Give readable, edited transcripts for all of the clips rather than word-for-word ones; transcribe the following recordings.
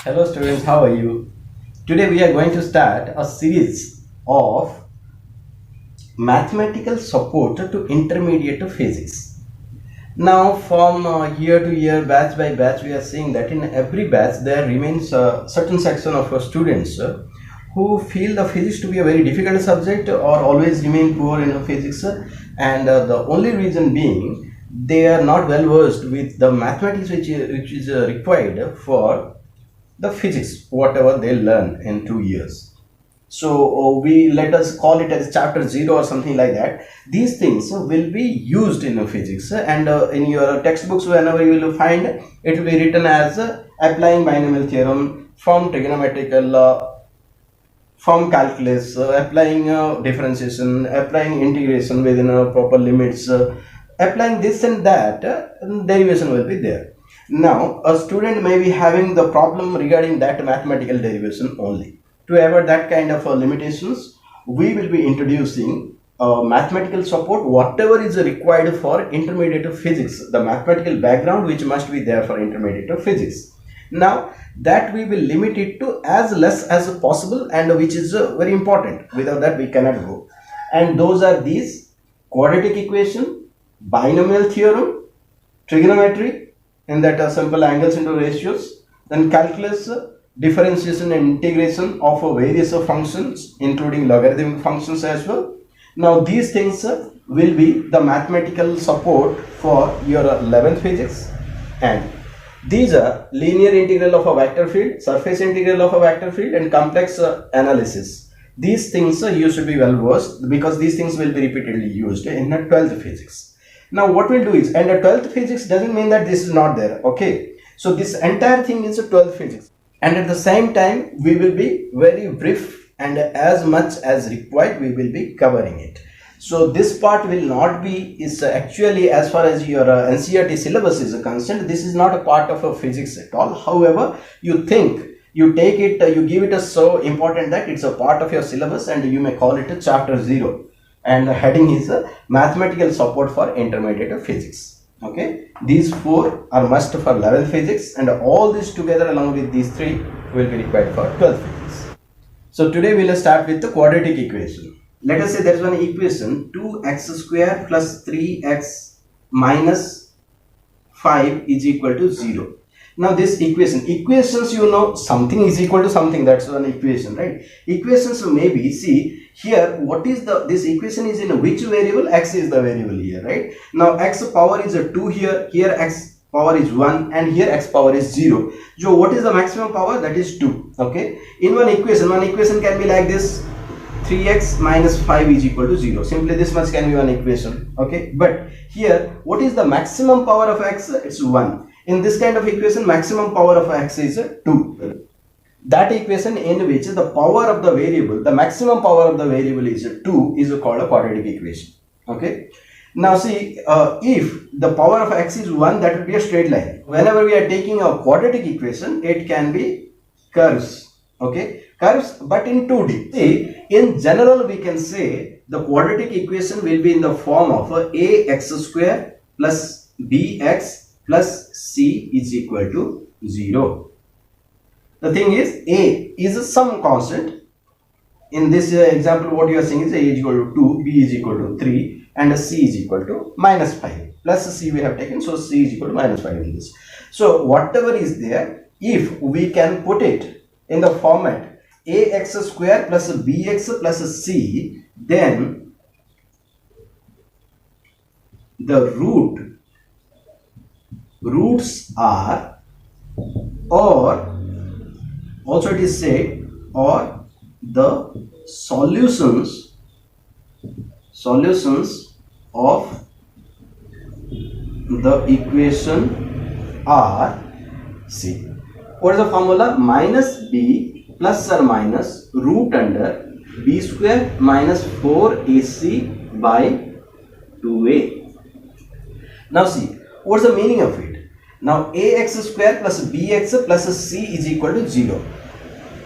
Hello students, how are you? Today we are going to start a series of mathematical support to intermediate physics. Now from year to year, batch by batch, we are seeing that in every batch there remains a certain section of students who feel the physics to be a very difficult subject or always remain poor in the physics, and the only reason being they are not well versed with the mathematics which is required for the physics whatever they learn in 2 years. So we let us call it as chapter 0 or something like that. These things will be used in physics, and in your textbooks whenever you will find it will be written as applying binomial theorem from trigonometrical from calculus, applying differentiation, applying integration within proper limits, applying this and that, derivation will be there. Now a student may be having the problem regarding that mathematical derivation only. To avoid that kind of limitations, we will be introducing mathematical support whatever is required for intermediate physics, the mathematical background which must be there for intermediate physics. Now that we will limit it to as less as possible, and which is very important. Without that we cannot go. And those are these: quadratic equation, binomial theorem, trigonometry, in that simple angles into ratios, then calculus, differentiation and integration of various functions including logarithmic functions as well. Now these things will be the mathematical support for your 11th physics, and these are linear integral of a vector field, surface integral of a vector field, and complex analysis. These things you should be well versed, because these things will be repeatedly used in the 12th physics. Now what we'll do is, and the 12th physics doesn't mean that this is not there, okay? So this entire thing is a 12th physics, and at the same time we will be very brief, and as much as required we will be covering it. So this part will not be, is actually, as far as your NCERT syllabus is concerned, this is not a part of a physics at all. However, you think, you take it, you give it a so important that it's a part of your syllabus, and you may call it a chapter 0, and the heading is mathematical support for intermediate physics. Okay, these 4 are must for 11th physics, and all this together along with these 3 will be required for 12th physics. So today we will start with the quadratic equation. Let us say there is one equation: 2x square plus 3x minus 5 is equal to 0. Now this equations, you know, something is equal to something, that's one equation, right? Equations may be, see here, what is the, this equation is in which variable? X is the variable here, right? Now x power is a 2 here, here x power is 1, and here x power is 0. So what is the maximum power? That is 2. Okay, in one equation can be like this: 3x minus 5 is equal to 0. Simply this much can be one equation. Okay, but here what is the maximum power of x? It's 1. In this kind of equation, maximum power of x is 2. That equation in which the power of the variable, the maximum power of the variable is 2, is called a quadratic equation. Okay, now see, if the power of x is 1, that will be a straight line. Whenever we are taking a quadratic equation, it can be curves. Okay, curves, but in 2D. See, in general we can say the quadratic equation will be in the form of ax square plus bx plus c is equal to 0. The thing is, a is some constant. In this example, what you are saying is a is equal to 2, b is equal to 3, and c is equal to minus 5. Plus c we have taken, so c is equal to minus 5 in this. So whatever is there, if we can put it in the format ax square plus bx plus c, then the roots are, or also it is said, or the solutions of the equation are, see, what is the formula? Minus b plus or minus root under b square minus 4ac by 2a. Now see, what's the meaning of it? Now ax square plus bx plus c is equal to 0.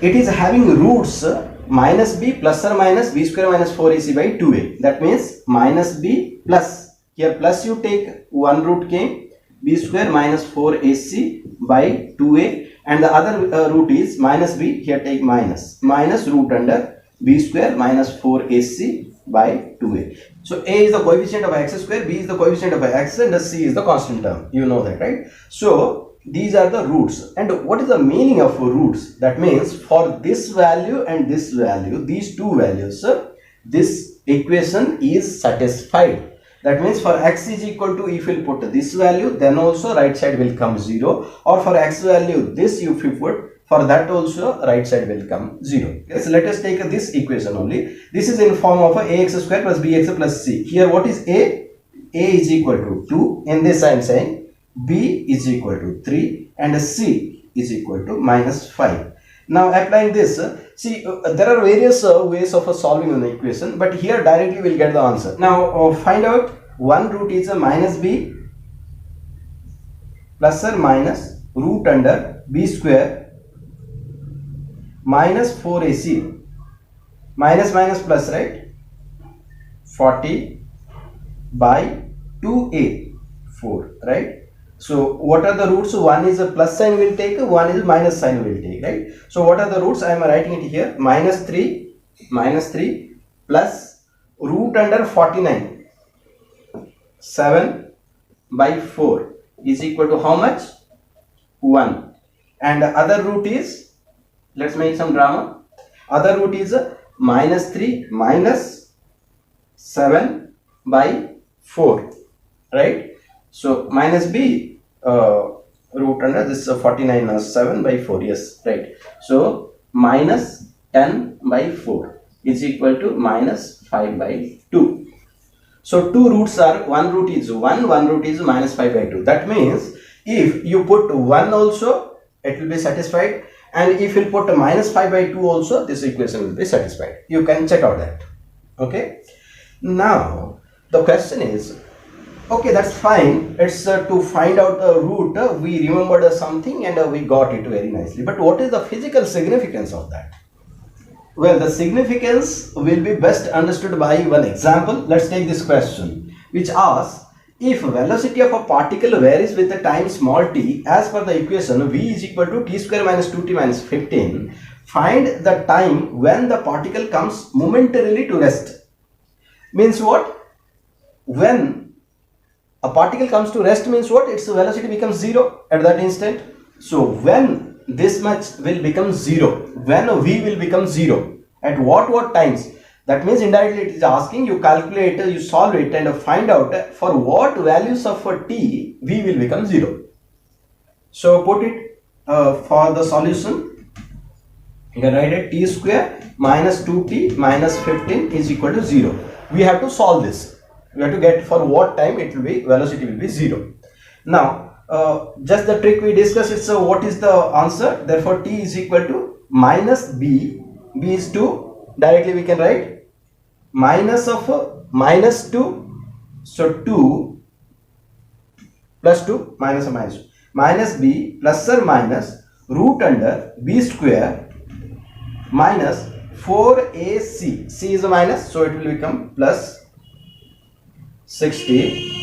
It is having roots minus b plus or minus b square minus 4ac by 2a. That means minus b plus, here plus you take one root came, b square minus 4ac by 2a, and the other root is minus b. Here take minus root under b square minus 4ac by 2a. So a is the coefficient of x square, b is the coefficient of x, and the c is the constant term. You know that, right? So these are the roots. And what is the meaning of roots? That means for this value and this value, these two values, this equation is satisfied. That means for x is equal to, if you put this value, then also right side will come 0, or for x value this, if you put, for that also right side will come 0. Okay, so let us take this equation only. This is in form of ax square plus bx plus c. Here what is a? A is equal to 2. In this I am saying b is equal to 3 and c is equal to minus 5. Now applying this, see there are various ways of solving an equation, but here directly we'll get the answer. Now find out one root is a minus b plus or minus root under b square minus 4ac, minus minus plus, right? 40 by 2a, 4, right? So what are the roots? One is a plus sign will take, one is minus sign will take, right? So what are the roots? I am writing it here. Minus 3 plus root under 49, 7 by 4 is equal to how much? 1. And the other root is, let's make some drama. Other root is minus 3 minus 7 by 4, right? So minus b root under this 49 7 by 4, yes, right. So minus 10 by 4 is equal to minus 5 by 2. So two roots are, one root is 1, one root is minus 5 by 2. That means if you put 1 also, it will be satisfied, and if you put minus 5 by 2 also, this equation will be satisfied. You can check out that. Okay. Now the question is, okay, that's fine. It's to find out the root, we remembered something and we got it very nicely. But what is the physical significance of that? Well, the significance will be best understood by one example. Let's take this question, which asks, if velocity of a particle varies with the time small t, as per the equation v is equal to t square minus 2t minus 15, find the time when the particle comes momentarily to rest. Means what? When a particle comes to rest means what? Its velocity becomes 0 at that instant. So when this much will become 0, when v will become 0, at what times? That means indirectly it is asking, you calculate, you solve it and find out for what values of t v will become 0. So put it for the solution. You can write it t square minus 2t minus 15 is equal to 0. We have to solve this. We have to get for what time it will be, velocity will be 0. Now just the trick we discussed is, what is the answer? Therefore t is equal to minus b, b is 2, directly we can write minus of minus 2, so 2 plus 2 minus or minus 2, minus b plus or minus root under b square minus 4ac, c is a minus, so it will become plus 60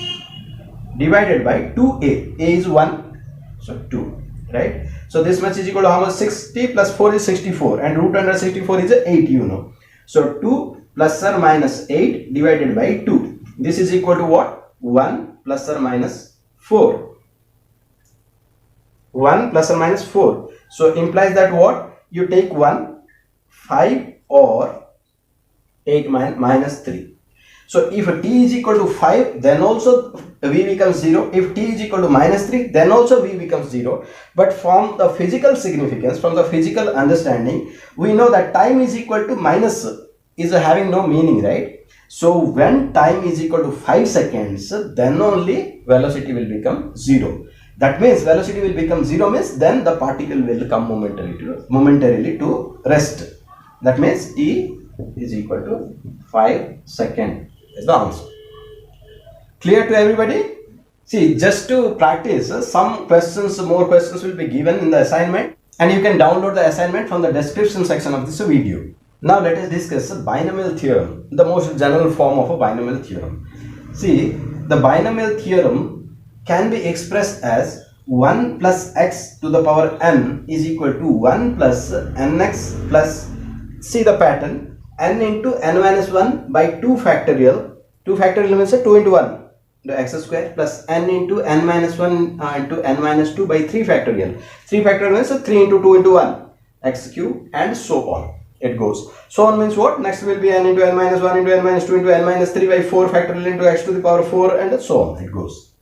divided by 2a, a is 1, so 2, right? So this much is equal to how much? 60 plus 4 is 64, and root under 64 is 8, you know. So 2 plus or minus 8 divided by 2, this is equal to what? 1 plus or minus 4, 1 plus or minus 4. So implies that what? You take 1, 5 or 8 minus 3. So if t is equal to 5, then also v becomes 0. If t is equal to minus 3, then also v becomes 0. But from the physical significance, from the physical understanding, we know that time is equal to minus is having no meaning, right? So when time is equal to 5 seconds, then only velocity will become 0. That means velocity will become 0 means then the particle will come momentarily to rest. That means t is equal to 5 seconds is the answer. Clear to everybody? See, just to practice, some questions, more questions will be given in the assignment, and you can download the assignment from the description section of this video. Now let us discuss binomial theorem, the most general form of a binomial theorem. See, the binomial theorem can be expressed as 1 plus x to the power n is equal to 1 plus nx plus, see the pattern, n into n minus 1 by 2 factorial. 2 factorial means 2 into 1, the x square, plus n into n minus 1 into n minus 2 by 3 factorial. 3 factorial means 3 into 2 into 1, x cube, and so on. It goes. So on means what? Next will be n into n minus 1 into n minus 2 into n minus 3 by 4 factorial into x to the power 4, and so on. It goes.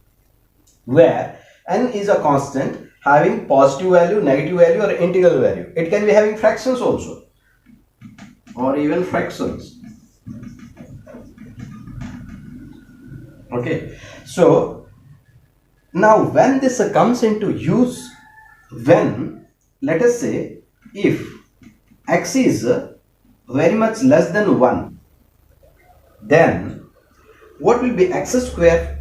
Where n is a constant having positive value, negative value, or integral value. It can be having fractions also, or even fractions. Okay. So now when this comes into use, when, let us say, if x is very much less than 1, then what will be x square?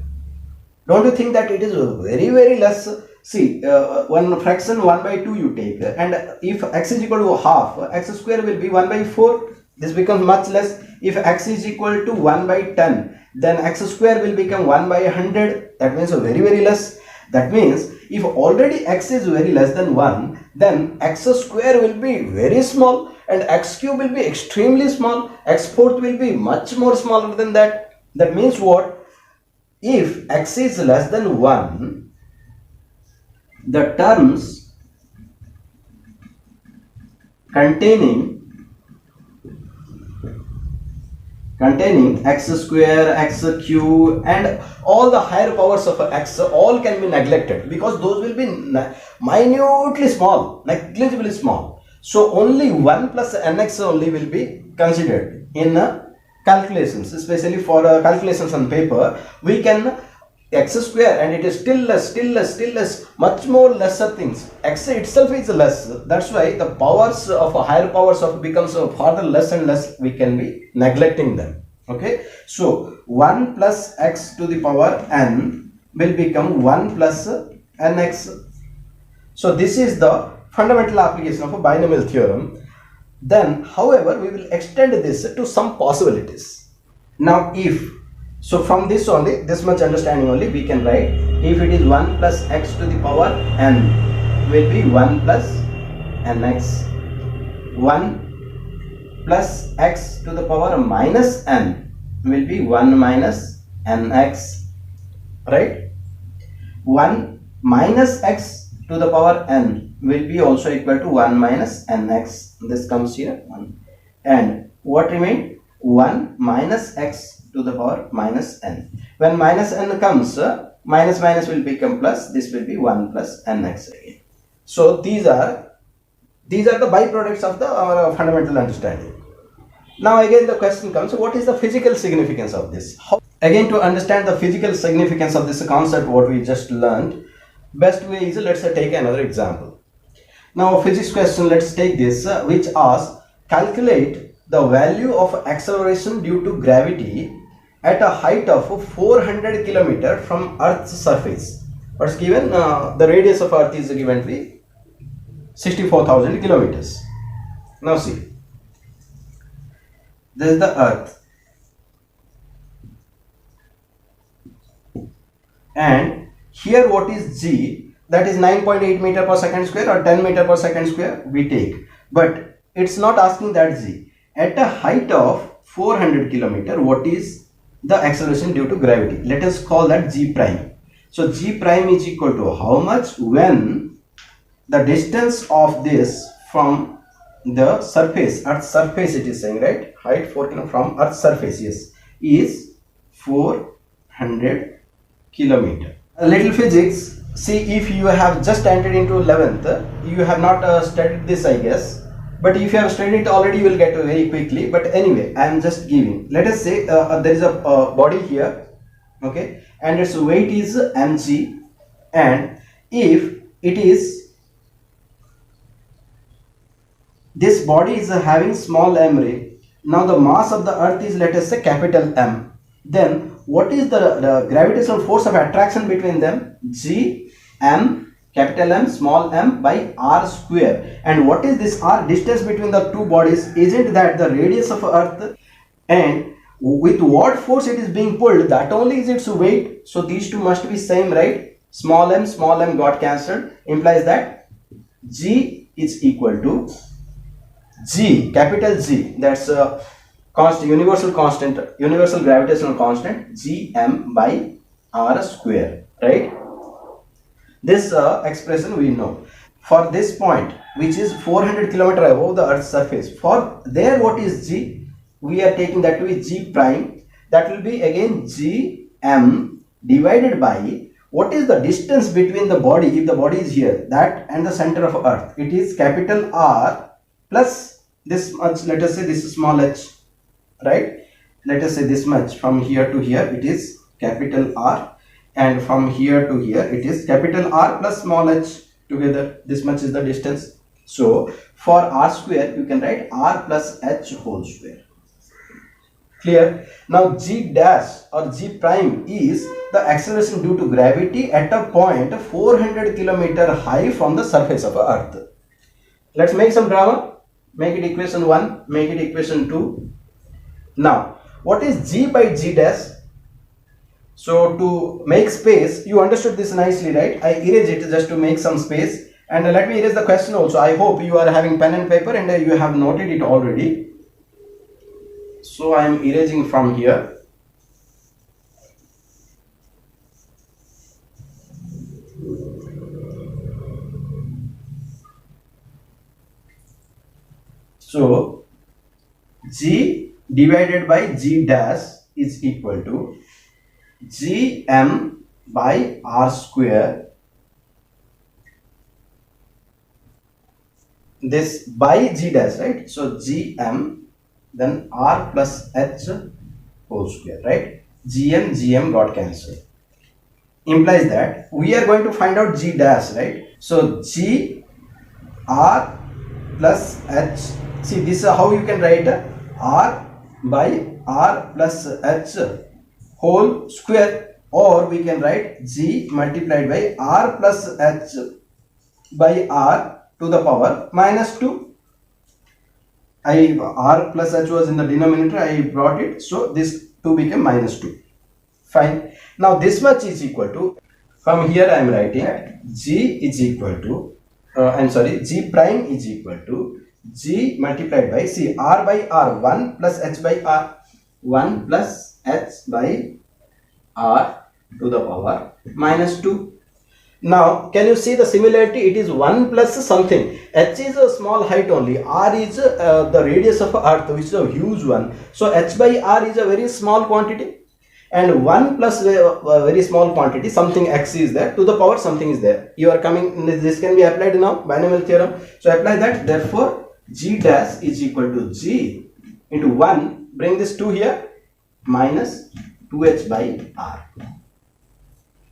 Don't you think that it is very less? See, one fraction 1 by 2 you take, and if x is equal to half, x square will be 1 by 4. This becomes much less. If x is equal to 1 by 10, then x square will become 1 by 100. That means very less. That means if already x is very less than 1, then x square will be very small and x cube will be extremely small. X fourth will be much more smaller than that. That means what? If x is less than 1, the terms containing x square, x cube, and all the higher powers of x all can be neglected, because those will be minutely small, negligibly small. So only 1 plus nx only will be considered in calculations, especially for calculations on paper. We can x square, and it is still less, much more lesser things. X itself is less. That's why the powers of higher powers of becomes further less and less. We can be neglecting them. Okay. So 1 plus x to the power n will become 1 plus nx. So this is the fundamental application of a binomial theorem. Then, however, we will extend this to some possibilities. Now, if, so from this only, this much understanding only, we can write, if it is 1 plus x to the power n will be 1 plus nx. 1 plus x to the power minus n will be 1 minus nx, right? 1 minus x to the power n will be also equal to 1 minus nx. This comes here 1, and what remain? 1 minus x to the power minus n. When minus n comes, minus will become plus. This will be 1 plus nx again. So these are the byproducts of the our fundamental understanding. Now again the question comes, what is the physical significance of this? Again, to understand the physical significance of this concept what we just learned, best way is, let's take another example. Now, physics question, let's take this, which asks, calculate the value of acceleration due to gravity at a height of 400 km from Earth's surface. What's given? The radius of Earth is given to be 64,000 kilometers. Now see, this is the Earth, and here what is g? That is 9.8 meter per second square or 10 meter per second square we take, but it's not asking that g. At a height of 400 kilometer, what is the acceleration due to gravity? Let us call that g prime. So g prime is equal to how much when the distance of this from the surface, Earth's surface it is saying, right? Height 4 km from Earth's surface, yes, is 400 kilometer. A little physics. See, if you have just entered into 11th, you have not studied this, I guess, but if you have studied it already, you will get very quickly. But anyway, I am just giving, let us say there is a body here, okay, and its weight is mg, and if it is, this body is having small m ray. Now the mass of the Earth is, let us say, capital M. Then what is the gravitational force of attraction between them? G m, capital M, small m by r square. And what is this r? Distance between the two bodies. Isn't that the radius of Earth? And with what force it is being pulled, that only is its weight. So these two must be same, right? small m got cancelled, implies that G is equal to G, capital G, that's a constant, universal gravitational constant, Gm by r square, right? This expression we know. For this point, which is 400 km above the Earth's surface, for there what is G? We are taking that to be G prime. That will be again Gm divided by what is the distance between the body, if the body is here, that and the center of Earth. It is capital R plus this much, let us say this is small h, right? Let us say this much, from here to here it is capital R, and from here to here it is capital R plus small h together. This much is the distance. So for r square you can write r plus h whole square. Clear? Now G dash or G prime is the acceleration due to gravity at a point 400 km high from the surface of Earth. Let's make some drama. Make it equation 1, make it equation 2. Now what is G by G dash? So to make space, you understood this nicely, right? I erase it just to make some space, and let me erase the question also. I hope you are having pen and paper and you have noted it already. So I am erasing from here. So G divided by G dash is equal to Gm by r square. This by G dash, right? So Gm then r plus h whole square, right? Gm got cancelled. Implies that we are going to find out G dash, right? So G r plus h. See, this is how you can write r by r plus h whole square, or we can write G multiplied by r plus h by r to the power minus 2. R plus h was in the denominator, I brought it, so this 2 became minus 2. Fine. Now this much is equal to, from here I am writing G is equal to, G prime is equal to G multiplied by, see, r by r, 1 plus h by r, 1 plus h by r to the power minus 2. Now can you see the similarity? It is 1 plus something. H is a small height only, r is the radius of Earth, which is a huge one. So h by r is a very small quantity, and 1 plus a very small quantity, something x is there, to the power something is there. You are coming, this can be applied now, binomial theorem. So apply that. Therefore G dash is equal to G into 1, bring this 2 here, minus 2h by r.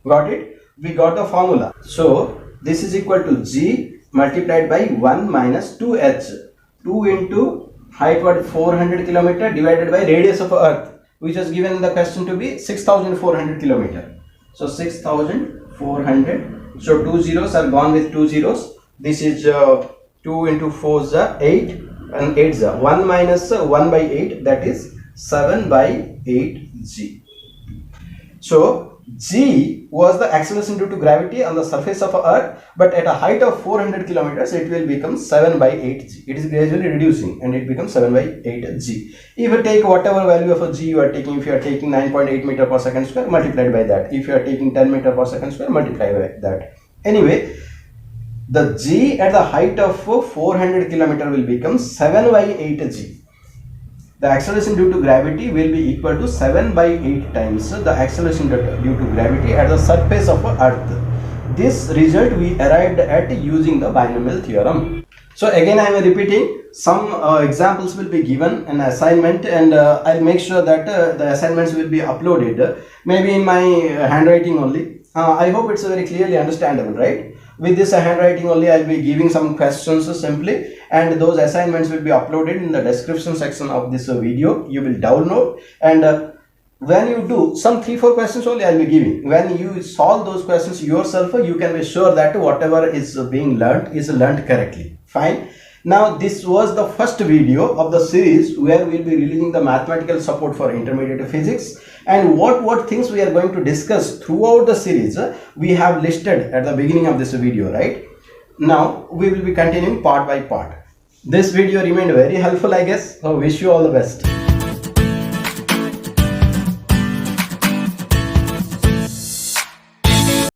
Got it? We got the formula. So this is equal to G multiplied by 1 minus 2h. 2 into height, what, 400 km, divided by radius of Earth, which was given in the question to be 6400 km. So 6400. So 2 zeros are gone with 2 zeros. This is 2 into 4 is 8, and 8 is 1 minus 1 by 8, that is 7 by 8 G. So G was the acceleration due to gravity on the surface of Earth, but at a height of 400 kilometers it will become 7 by 8 G. It is gradually reducing and it becomes 7 by 8 G. If you take whatever value of a G you are taking, if you are taking 9.8 meter per second square, multiplied by that. If you are taking 10 meter per second square, multiply by that. Anyway, the G at the height of 400 kilometer will become 7 by 8 G. The acceleration due to gravity will be equal to 7 by 8 times the acceleration due to gravity at the surface of Earth. This result we arrived at using the binomial theorem. So again I am repeating, some examples will be given an assignment, and I'll make sure that the assignments will be uploaded, maybe in my handwriting only. I hope it's very clearly understandable, right? With this handwriting only, I'll be giving some questions simply, and those assignments will be uploaded in the description section of this video. You will download, and when you do some 3-4 questions only I'll be giving. When you solve those questions yourself, you can be sure that whatever is being learned is learned correctly. Fine. Now this was the first video of the series where we'll be releasing the mathematical support for intermediate physics. and what things we are going to discuss throughout the series, we have listed at the beginning of this video, right? Now we will be continuing part by part. This video remained very helpful, I guess. So wish you all the best.